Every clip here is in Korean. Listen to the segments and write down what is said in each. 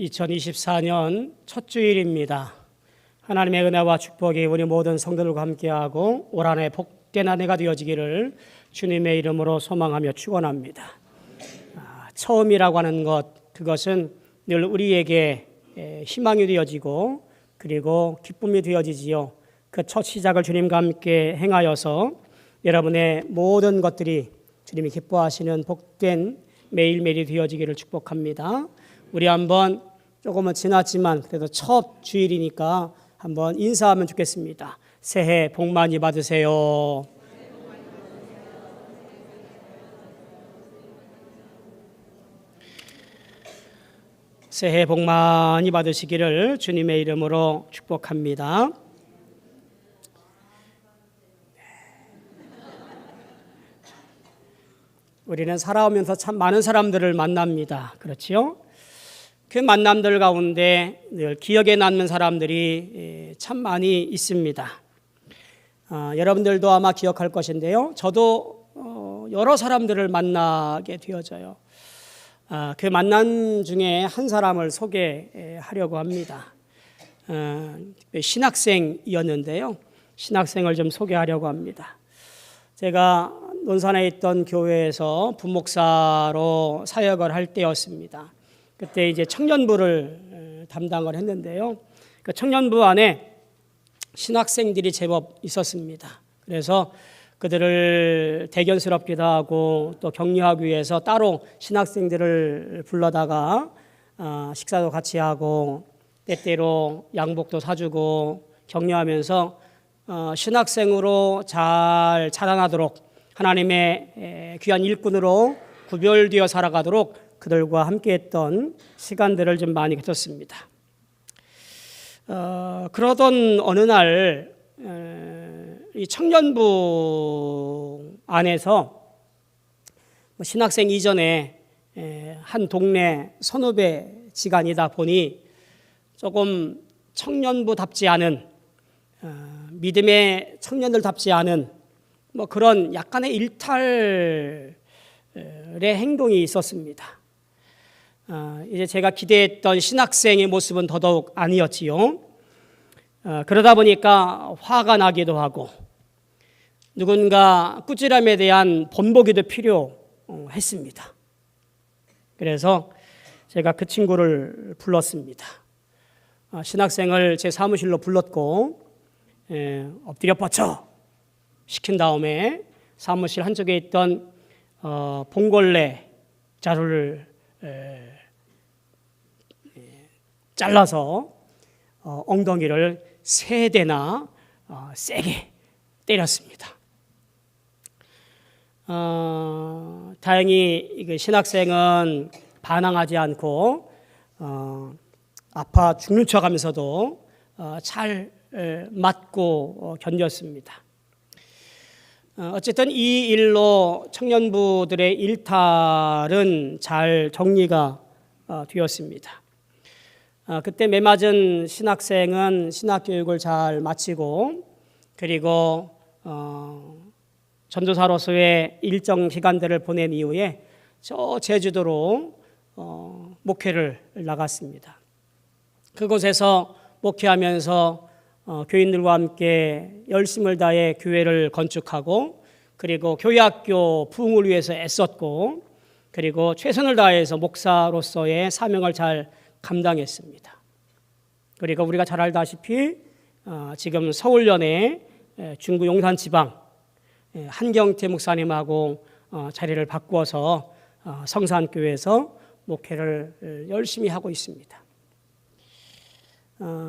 2024년 첫 주일입니다. 하나님의 은혜와 축복이 우리 모든 성도들과 함께하고 올 한 해 복된 한 해가 되어지기를 주님의 이름으로 소망하며 축원합니다. 처음이라고 하는 것, 그것은 늘 우리에게 희망이 되어지고 그리고 기쁨이 되어지지요. 그 첫 시작을 주님과 함께 행하여서 여러분의 모든 것들이 주님이 기뻐하시는 복된 매일매일이 되어지기를 축복합니다. 우리 한번 조금은 지났지만 그래도 첫 주일이니까 한번 인사하면 좋겠습니다. 새해 복 많이 받으세요. 새해 복 많이 받으시기를 주님의 이름으로 축복합니다. 우리는 살아오면서 참 많은 사람들을 만납니다. 그렇지요? 그 만남들 가운데 늘 기억에 남는 사람들이 참 많이 있습니다. 여러분들도 아마 기억할 것인데요. 저도 여러 사람들을 만나게 되어져요. 그 만남 중에 한 사람을 소개하려고 합니다. 신학생이었는데요. 신학생을 좀 소개하려고 합니다. 제가 논산에 있던 교회에서 부목사로 사역을 할 때였습니다. 그때 이제 청년부를 담당을 했는데요. 그 청년부 안에 신학생들이 제법 있었습니다. 그래서 그들을 대견스럽기도 하고 또 격려하기 위해서 따로 신학생들을 불러다가 식사도 같이 하고 때때로 양복도 사주고 격려하면서 신학생으로 잘 자라나도록 하나님의 귀한 일꾼으로 구별되어 살아가도록 그들과 함께했던 시간들을 좀 많이 가졌습니다. 그러던 어느 날 이 청년부 안에서 신학생 이전에 한 동네 선후배지간이다 보니 조금 청년부답지 않은 믿음의 청년들답지 않은 그런 약간의 일탈의 행동이 있었습니다. 이제 제가 기대했던 신학생의 모습은 더더욱 아니었지요. 그러다 보니까 화가 나기도 하고 누군가 꾸지람에 대한 번복이도 필요했습니다. 그래서 제가 그 친구를 불렀습니다. 신학생을 제 사무실로 불렀고 엎드려 뻗쳐 시킨 다음에 사무실 한쪽에 있던 봉골레 자루를 잘라서 엉덩이를 3대나 세게 때렸습니다. 다행히 신학생은 반항하지 않고 아파 죽는 척하면서도 잘 맞고 견뎠습니다. 어쨌든 이 일로 청년부들의 일탈은 잘 정리가 되었습니다. 그때 매맞은 신학생은 신학교육을 잘 마치고 그리고 전도사로서의 일정 기간들을 보낸 이후에 저 제주도로 목회를 나갔습니다. 그곳에서 목회하면서 교인들과 함께 열심을 다해 교회를 건축하고 그리고 교회학교 부흥을 위해서 애썼고 그리고 최선을 다해서 목사로서의 사명을 잘 감당했습니다. 그리고 우리가 잘 알다시피 지금 서울연의 중구 용산지방 한경태 목사님하고 자리를 바꾸어서 성산교회에서 목회를 열심히 하고 있습니다.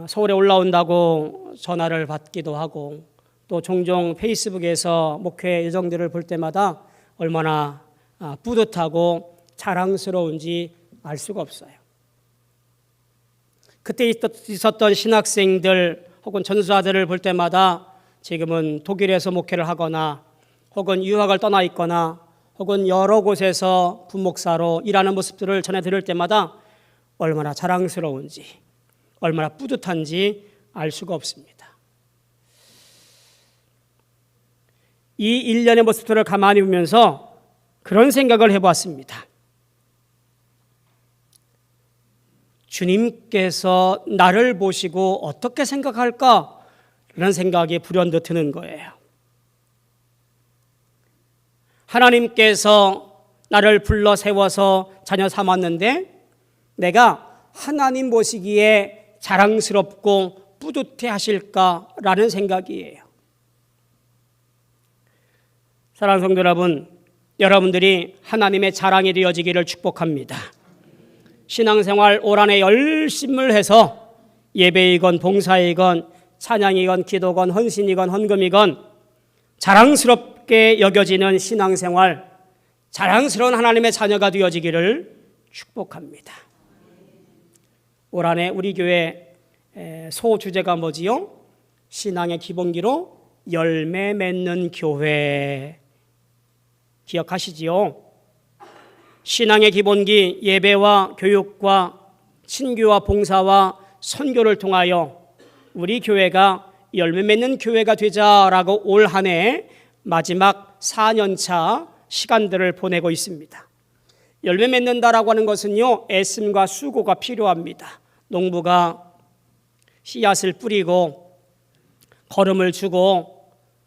서울에 올라온다고 전화를 받기도 하고 또 종종 페이스북에서 목회 예정들을 볼 때마다 얼마나 뿌듯하고 자랑스러운지 알 수가 없어요. 그때 있었던 신학생들 혹은 전도사들을 볼 때마다 지금은 독일에서 목회를 하거나 혹은 유학을 떠나 있거나 혹은 여러 곳에서 부목사로 일하는 모습들을 전해 들을 때마다 얼마나 자랑스러운지 얼마나 뿌듯한지 알 수가 없습니다. 이 일련의 모습들을 가만히 보면서 그런 생각을 해보았습니다. 주님께서 나를 보시고 어떻게 생각할까라는 생각이 불현듯 드는 거예요. 하나님께서 나를 불러 세워서 자녀 삼았는데 내가 하나님 보시기에 자랑스럽고 뿌듯해 하실까라는 생각이에요. 사랑하는 성도 여러분, 여러분들이 하나님의 자랑이 되어지기를 축복합니다. 신앙생활 올 한해 열심을 해서 예배이건 봉사이건 찬양이건 기도건 헌신이건 헌금이건 자랑스럽게 여겨지는 신앙생활, 자랑스러운 하나님의 자녀가 되어지기를 축복합니다. 올 한해 우리 교회 소주제가 뭐지요? 신앙의 기본기로 열매 맺는 교회. 기억하시지요? 신앙의 기본기 예배와 교육과 친교와 봉사와 선교를 통하여 우리 교회가 열매 맺는 교회가 되자라고 올 한 해 마지막 4년차 시간들을 보내고 있습니다. 열매 맺는다라고 하는 것은요, 애씀과 수고가 필요합니다. 농부가 씨앗을 뿌리고 거름을 주고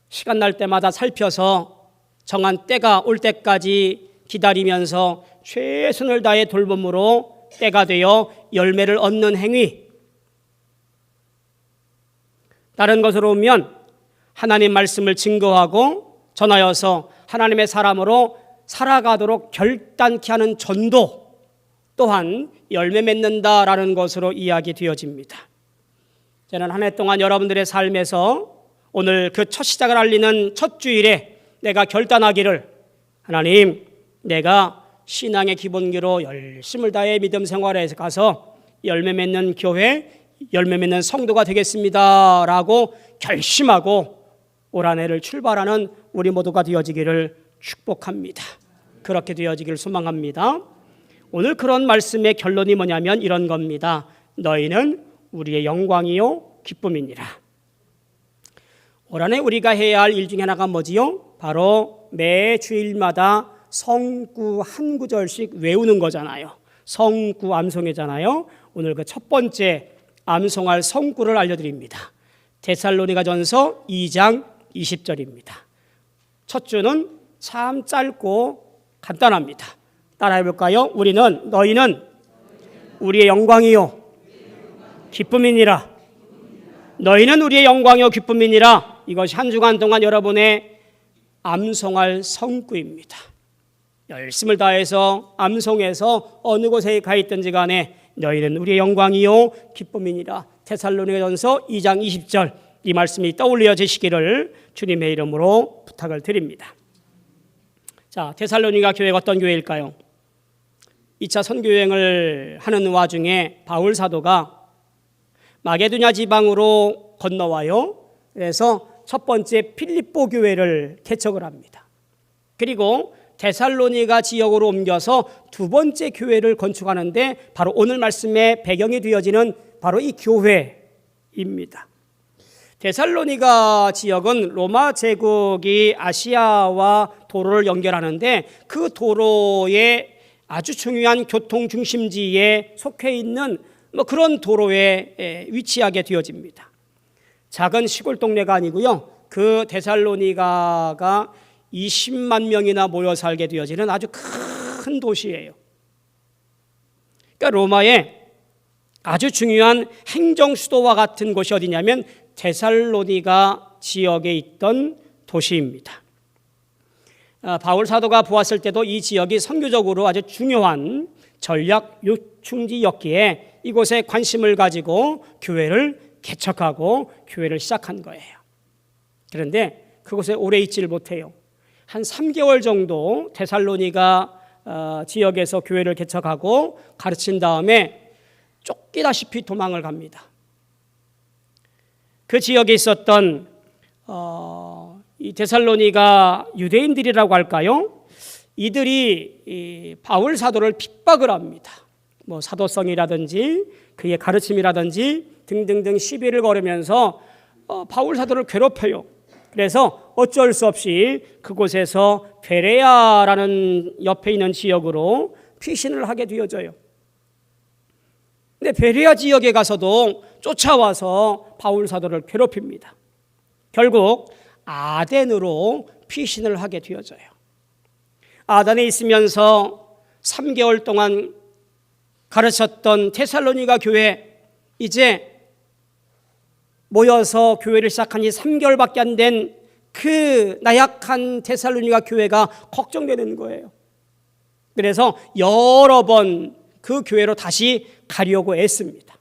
시간 날 때마다 살펴서 정한 때가 올 때까지 기다리면서 최선을 다해 돌봄으로 때가 되어 열매를 얻는 행위. 다른 것으로 보면 하나님 말씀을 증거하고 전하여서 하나님의 사람으로 살아가도록 결단케 하는 전도 또한 열매 맺는다라는 것으로 이야기되어집니다. 저는 한 해 동안 여러분들의 삶에서 오늘 그 첫 시작을 알리는 첫 주일에 내가 결단하기를, 하나님, 내가 신앙의 기본기로 열심을 다해 믿음 생활에 가서 열매 맺는 교회, 열매 맺는 성도가 되겠습니다 라고 결심하고 올 한 해를 출발하는 우리 모두가 되어지기를 축복합니다. 그렇게 되어지기를 소망합니다. 오늘 그런 말씀의 결론이 뭐냐면 이런 겁니다. 너희는 우리의 영광이요 기쁨이니라. 올 한 해 우리가 해야 할 일 중에 하나가 뭐지요? 바로 매 주일마다 성구 한 구절씩 외우는 거잖아요. 성구 암송이잖아요. 오늘 그 첫 번째 암송할 성구를 알려드립니다. 데살로니가전서 2장 20절입니다. 첫 주는 참 짧고 간단합니다. 따라해 볼까요? 너희는 우리의 영광이요 기쁨이니라. 너희는 우리의 영광이요 기쁨이니라. 이것이 한 주간 동안 여러분의 암송할 성구입니다. 열심을 다해서 암송해서 어느 곳에 가 있든지 간에 너희는 우리의 영광이요 기쁨이니라. 데살로니가전서 2장 20절, 이 말씀이 떠올려지시기를 주님의 이름으로 부탁을 드립니다. 자, 데살로니가 교회가 어떤 교회일까요? 2차 선교여행을 하는 와중에 바울 사도가 마게도냐 지방으로 건너와요. 그래서 첫 번째 필립보 교회를 개척을 합니다. 그리고 데살로니가 지역으로 옮겨서 두 번째 교회를 건축하는데 바로 오늘 말씀의 배경이 되어지는 바로 이 교회입니다. 데살로니가 지역은 로마 제국이 아시아와 도로를 연결하는데 그 도로의 아주 중요한 교통 중심지에 속해 있는 그런 도로에 위치하게 되어집니다. 작은 시골 동네가 아니고요. 그 데살로니가가 20만 명이나 모여 살게 되어지는 아주 큰 도시예요. 그러니까 로마의 아주 중요한 행정 수도와 같은 곳이 어디냐면 데살로니가 지역에 있던 도시입니다. 바울 사도가 보았을 때도 이 지역이 선교적으로 아주 중요한 전략 요충지였기에 이곳에 관심을 가지고 교회를 개척하고 교회를 시작한 거예요. 그런데 그곳에 오래 있지를 못해요. 한 3개월 정도 데살로니가 지역에서 교회를 개척하고 가르친 다음에 쫓기다시피 도망을 갑니다. 그 지역에 있었던 이 데살로니가 유대인들이라고 할까요? 이들이 이 바울 사도를 핍박을 합니다. 사도성이라든지 그의 가르침이라든지 등등등 시비를 걸으면서 바울 사도를 괴롭혀요. 그래서 어쩔 수 없이 그곳에서 베레아라는 옆에 있는 지역으로 피신을 하게 되어져요. 근데 베레아 지역에 가서도 쫓아와서 바울 사도를 괴롭힙니다. 결국 아덴으로 피신을 하게 되어져요. 아덴에 있으면서 3개월 동안 가르쳤던 데살로니가 교회, 이제 모여서 교회를 시작한 지 3개월밖에 안 된 그 나약한 데살로니가 교회가 걱정되는 거예요. 그래서 여러 번 그 교회로 다시 가려고 애씁니다.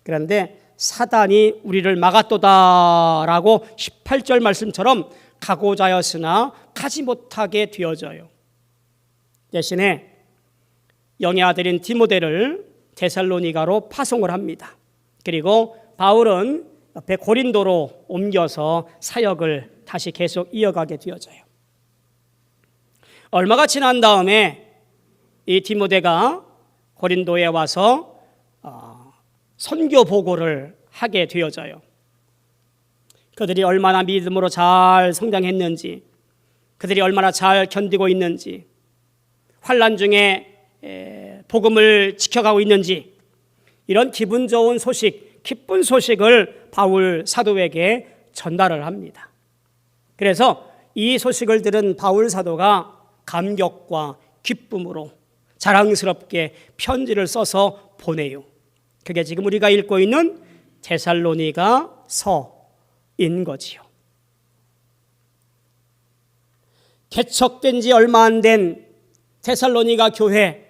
그런데 사단이 우리를 막았도다라고 18절 말씀처럼 가고자 하였으나 가지 못하게 되어져요. 대신에 영의 아들인 디모데를 데살로니가로 파송을 합니다. 그리고 바울은 옆에 고린도로 옮겨서 사역을 다시 계속 이어가게 되어져요. 얼마가 지난 다음에 이 디모데가 고린도에 와서 선교 보고를 하게 되어져요. 그들이 얼마나 믿음으로 잘 성장했는지, 그들이 얼마나 잘 견디고 있는지, 환난 중에 복음을 지켜가고 있는지, 이런 기분 좋은 소식, 기쁜 소식을 바울 사도에게 전달을 합니다. 그래서 이 소식을 들은 바울 사도가 감격과 기쁨으로 자랑스럽게 편지를 써서 보내요. 그게 지금 우리가 읽고 있는 데살로니가 서인 거지요. 개척된 지 얼마 안 된 데살로니가 교회,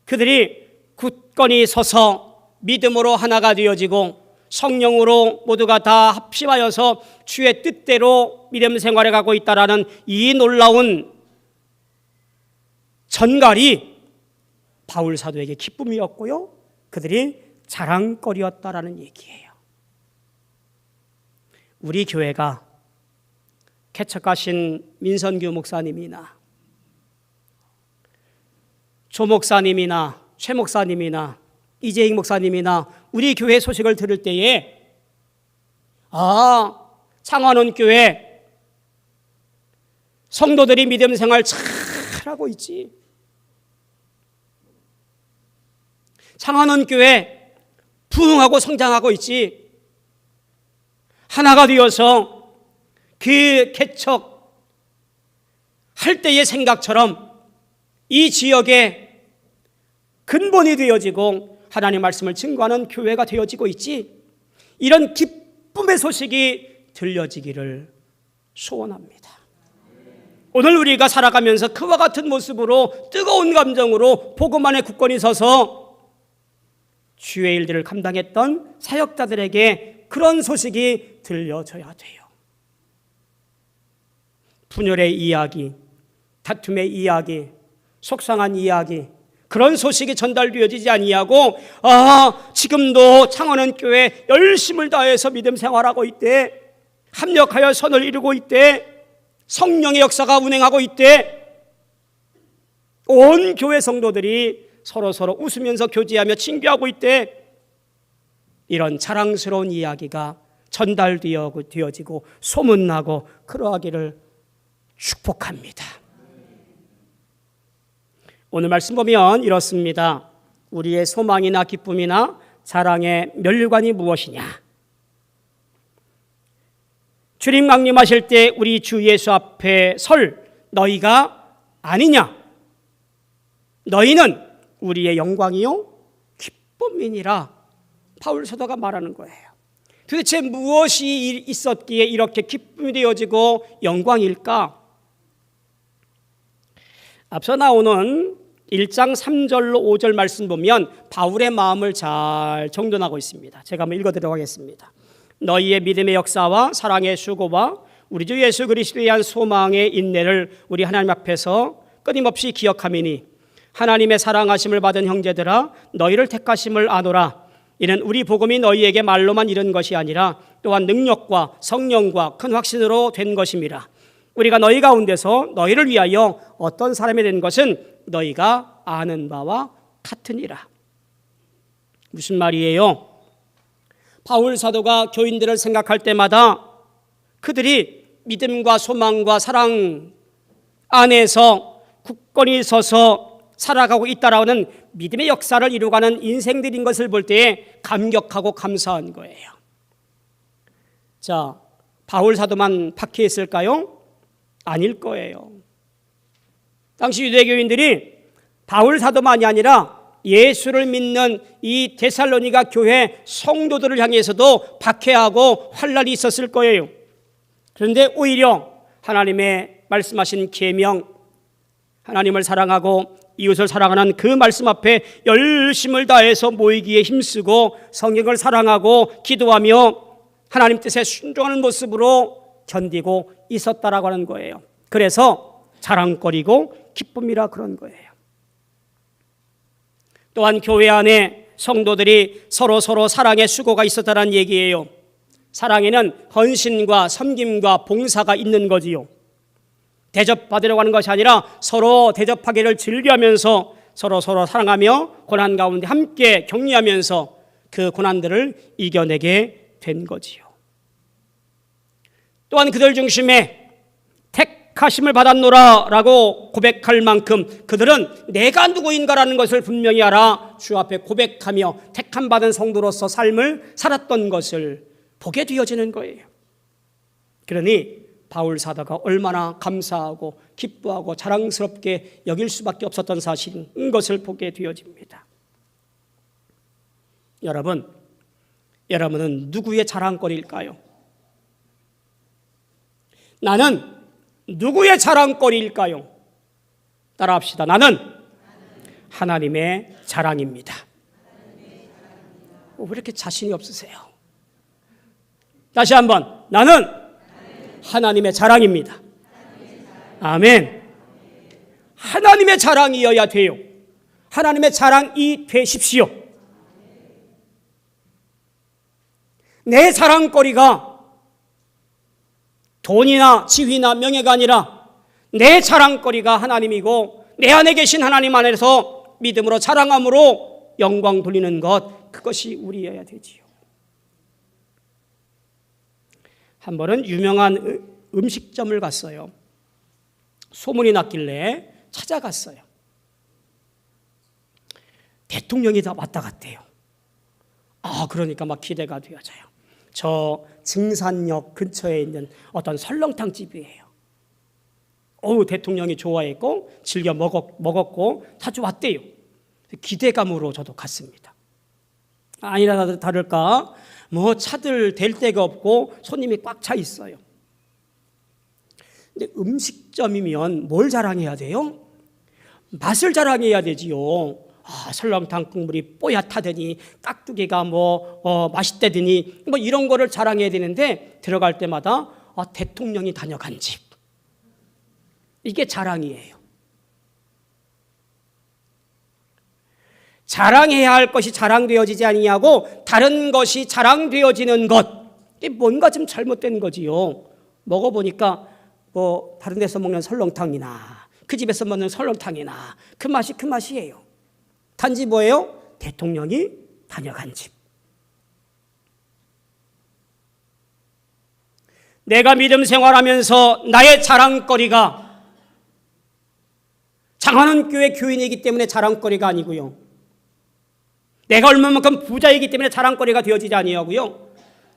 그들이 굳건히 서서 믿음으로 하나가 되어지고 성령으로 모두가 다 합심하여서 주의 뜻대로 믿음 생활에 가고 있다라는 이 놀라운 전갈이 바울 사도에게 기쁨이었고요, 그들이 자랑거리였다라는 얘기예요. 우리 교회가 개척하신 민선규 목사님이나 조 목사님이나 최 목사님이나 이재익 목사님이나 우리 교회 소식을 들을 때에 창원원 교회 성도들이 믿음 생활 잘하고 있지, 창원원 교회 부흥하고 성장하고 있지, 하나가 되어서 그 개척 할 때의 생각처럼 이 지역에 근본이 되어지고 하나님의 말씀을 증거하는 교회가 되어지고 있지, 이런 기쁨의 소식이 들려지기를 소원합니다. 오늘 우리가 살아가면서 그와 같은 모습으로 뜨거운 감정으로 복음 안에 굳건히 서서 주의 일들을 감당했던 사역자들에게 그런 소식이 들려져야 돼요. 분열의 이야기, 다툼의 이야기, 속상한 이야기, 그런 소식이 전달되어지지 아니하고 지금도 창원은 교회 열심을 다해서 믿음 생활하고 있대, 합력하여 선을 이루고 있대, 성령의 역사가 운행하고 있대, 온 교회 성도들이 서로 웃으면서 교제하며 친교하고 있대, 이런 자랑스러운 이야기가 전달되어지고 소문나고 그러하기를 축복합니다. 오늘 말씀 보면 이렇습니다. 우리의 소망이나 기쁨이나 자랑의 멸관이 무엇이냐? 주님 강림하실 때 우리 주 예수 앞에 설 너희가 아니냐? 너희는 우리의 영광이요 기쁨이니라. 바울 사도가 말하는 거예요. 도대체 무엇이 있었기에 이렇게 기쁨이 되어지고 영광일까? 앞서 나오는 1장 3절로 5절 말씀 보면 바울의 마음을 잘 정돈하고 있습니다. 제가 한번 읽어드리도록 하겠습니다. 너희의 믿음의 역사와 사랑의 수고와 우리 주 예수 그리스도에 대한 소망의 인내를 우리 하나님 앞에서 끊임없이 기억하미니 하나님의 사랑하심을 받은 형제들아 너희를 택하심을 아노라. 이는 우리 복음이 너희에게 말로만 이른 것이 아니라 또한 능력과 성령과 큰 확신으로 된 것임이라. 우리가 너희 가운데서 너희를 위하여 어떤 사람이 된 것은 너희가 아는 바와 같으니라. 무슨 말이에요? 바울 사도가 교인들을 생각할 때마다 그들이 믿음과 소망과 사랑 안에서 굳건히 서서 살아가고 있다라는 믿음의 역사를 이루어가는 인생들인 것을 볼 때에 감격하고 감사한 거예요. 자, 바울 사도만 박해했을까요? 아닐 거예요. 당시 유대교인들이 바울 사도만이 아니라 예수를 믿는 이 데살로니가 교회 성도들을 향해서도 박해하고 환난이 있었을 거예요. 그런데 오히려 하나님의 말씀하신 계명, 하나님을 사랑하고 이웃을 사랑하는 그 말씀 앞에 열심을 다해서 모이기에 힘쓰고 성경을 사랑하고 기도하며 하나님 뜻에 순종하는 모습으로 견디고 있었다라고 하는 거예요. 그래서 자랑거리고 기쁨이라 그런 거예요. 또한 교회 안에 성도들이 서로 사랑의 수고가 있었다는 얘기예요. 사랑에는 헌신과 섬김과 봉사가 있는 거지요. 대접받으려고 하는 것이 아니라 서로 대접하기를 즐겨하면서 서로 사랑하며 고난 가운데 함께 격려하면서 그 고난들을 이겨내게 된 거지요. 또한 그들 중심에 택하심을 받았노라 라고 고백할 만큼 그들은 내가 누구인가라는 것을 분명히 알아 주 앞에 고백하며 택함받은 성도로서 삶을 살았던 것을 보게 되어지는 거예요. 그러니 바울 사도가 얼마나 감사하고 기뻐하고 자랑스럽게 여길 수밖에 없었던 사실인 것을 보게 되어집니다. 여러분은 누구의 자랑거리일까요? 나는 누구의 자랑거리일까요? 따라합시다. 나는 하나님의 자랑입니다. 왜 이렇게 자신이 없으세요? 다시 한번, 나는 하나님의 자랑입니다. 아멘. 하나님의 자랑이어야 돼요. 하나님의 자랑이 되십시오. 내 자랑거리가 돈이나 지위나 명예가 아니라 내 자랑거리가 하나님이고 내 안에 계신 하나님 안에서 믿음으로 자랑함으로 영광 돌리는 것, 그것이 우리여야 되지요. 한 번은 유명한 음식점을 갔어요. 소문이 났길래 찾아갔어요. 대통령이 다 왔다 갔대요. 그러니까 막 기대가 되어져요. 저 증산역 근처에 있는 어떤 설렁탕 집이에요. 대통령이 좋아했고 즐겨 먹었고 자주 왔대요. 기대감으로 저도 갔습니다. 아니나 다를까 차들 댈 데가 없고 손님이 꽉 차 있어요. 근데 음식점이면 뭘 자랑해야 돼요? 맛을 자랑해야 되지요. 설렁탕 국물이 뽀얗다더니 깍두기가 맛있다더니 이런 거를 자랑해야 되는데 들어갈 때마다 대통령이 다녀간 집, 이게 자랑이에요. 자랑해야 할 것이 자랑되어지지 아니하고 다른 것이 자랑되어지는 것, 이게 뭔가 좀 잘못된 거지요. 먹어보니까 다른 데서 먹는 설렁탕이나 그 집에서 먹는 설렁탕이나 그 맛이에요. 단지 뭐예요? 대통령이 다녀간 집. 내가 믿음 생활하면서 나의 자랑거리가 장하는 교회 교인이기 때문에 자랑거리가 아니고요. 내가 얼마만큼 부자이기 때문에 자랑거리가 되어지지 아니하고요.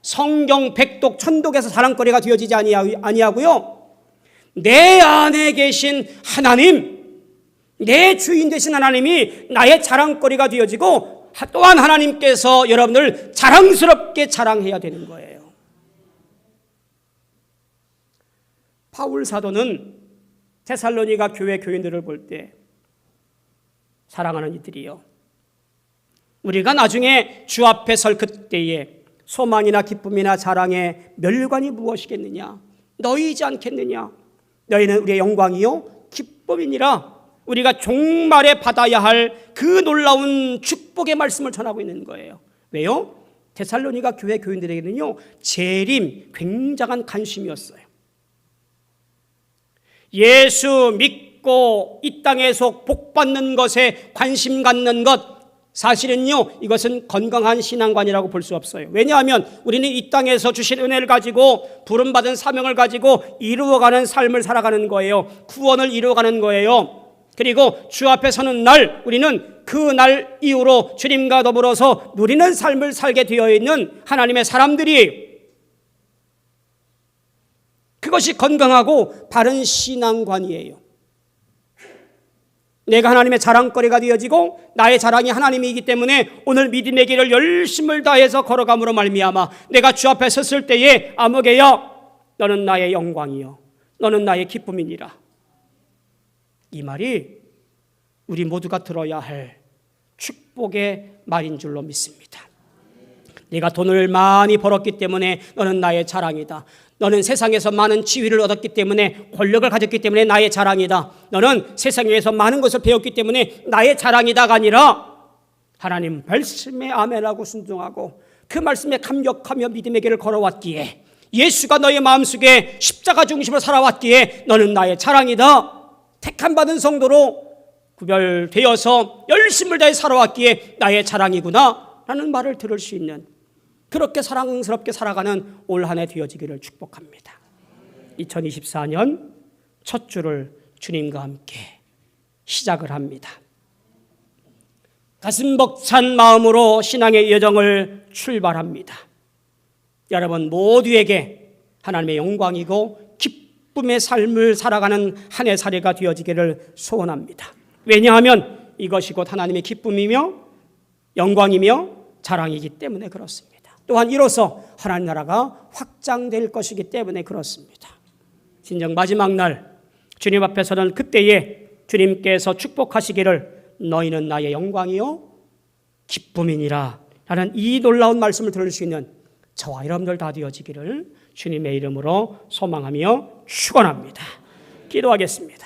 성경 백독 천독에서 자랑거리가 되어지지 아니하고요. 내 안에 계신 하나님, 내 주인 되신 하나님이 나의 자랑거리가 되어지고 또한 하나님께서 여러분을 자랑스럽게 자랑해야 되는 거예요. 바울 사도는 데살로니가 교회 교인들을 볼 때 사랑하는 이들이요, 우리가 나중에 주 앞에 설 그때에 소망이나 기쁨이나 자랑의 멸관이 무엇이겠느냐? 너희이지 않겠느냐? 너희는 우리의 영광이요 기쁨이니라. 우리가 종말에 받아야 할 그 놀라운 축복의 말씀을 전하고 있는 거예요. 왜요? 데살로니가 교회 교인들에게는요, 재림 굉장한 관심이었어요. 예수 믿고 이 땅에서 복받는 것에 관심 갖는 것, 사실은요, 이것은 건강한 신앙관이라고 볼 수 없어요. 왜냐하면 우리는 이 땅에서 주신 은혜를 가지고 부름받은 사명을 가지고 이루어가는 삶을 살아가는 거예요. 구원을 이루어가는 거예요. 그리고 주 앞에 서는 날 우리는 그 날 이후로 주님과 더불어서 누리는 삶을 살게 되어 있는 하나님의 사람들이에요. 그것이 건강하고 바른 신앙관이에요. 내가 하나님의 자랑거리가 되어지고 나의 자랑이 하나님이기 때문에 오늘 믿음의 길을 열심을 다해서 걸어감으로 말미암아 내가 주 앞에 섰을 때에 아무개야 너는 나의 영광이요 너는 나의 기쁨이니라. 이 말이 우리 모두가 들어야 할 축복의 말인 줄로 믿습니다. 내가 돈을 많이 벌었기 때문에 너는 나의 자랑이다. 너는 세상에서 많은 지위를 얻었기 때문에 권력을 가졌기 때문에 나의 자랑이다. 너는 세상에서 많은 것을 배웠기 때문에 나의 자랑이다가 아니라 하나님 말씀에 아멘하고 순종하고 그 말씀에 감격하며 믿음의 길을 걸어왔기에 예수가 너의 마음속에 십자가 중심으로 살아왔기에 너는 나의 자랑이다. 택함받은 성도로 구별되어서 열심을 다해 살아왔기에 나의 자랑이구나 라는 말을 들을 수 있는 그렇게 사랑스럽게 살아가는 올 한 해 되어지기를 축복합니다. 2024년 첫 주를 주님과 함께 시작을 합니다. 가슴 벅찬 마음으로 신앙의 여정을 출발합니다. 여러분 모두에게 하나님의 영광이고 기쁨의 삶을 살아가는 한 해 살이가 되어지기를 소원합니다. 왜냐하면 이것이 곧 하나님의 기쁨이며 영광이며 자랑이기 때문에 그렇습니다. 또한 이로써 하나님 나라가 확장될 것이기 때문에 그렇습니다. 진정 마지막 날 주님 앞에서는 그때에 주님께서 축복하시기를 너희는 나의 영광이요 기쁨이니라 라는 이 놀라운 말씀을 들을 수 있는 저와 여러분들 다 되어지기를 주님의 이름으로 소망하며 축원합니다. 기도하겠습니다.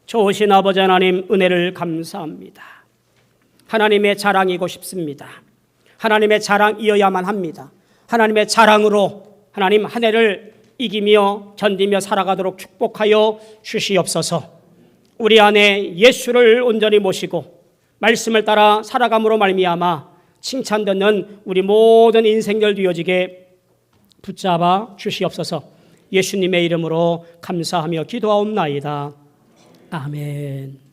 좋으신 아버지 하나님 은혜를 감사합니다. 하나님의 자랑이고 싶습니다. 하나님의 자랑이어야만 합니다. 하나님의 자랑으로 하나님 한 해를 이기며 견디며 살아가도록 축복하여 주시옵소서. 우리 안에 예수를 온전히 모시고 말씀을 따라 살아감으로 말미암아 칭찬 듣는 우리 모든 인생들 되어지게 붙잡아 주시옵소서. 예수님의 이름으로 감사하며 기도하옵나이다. 아멘.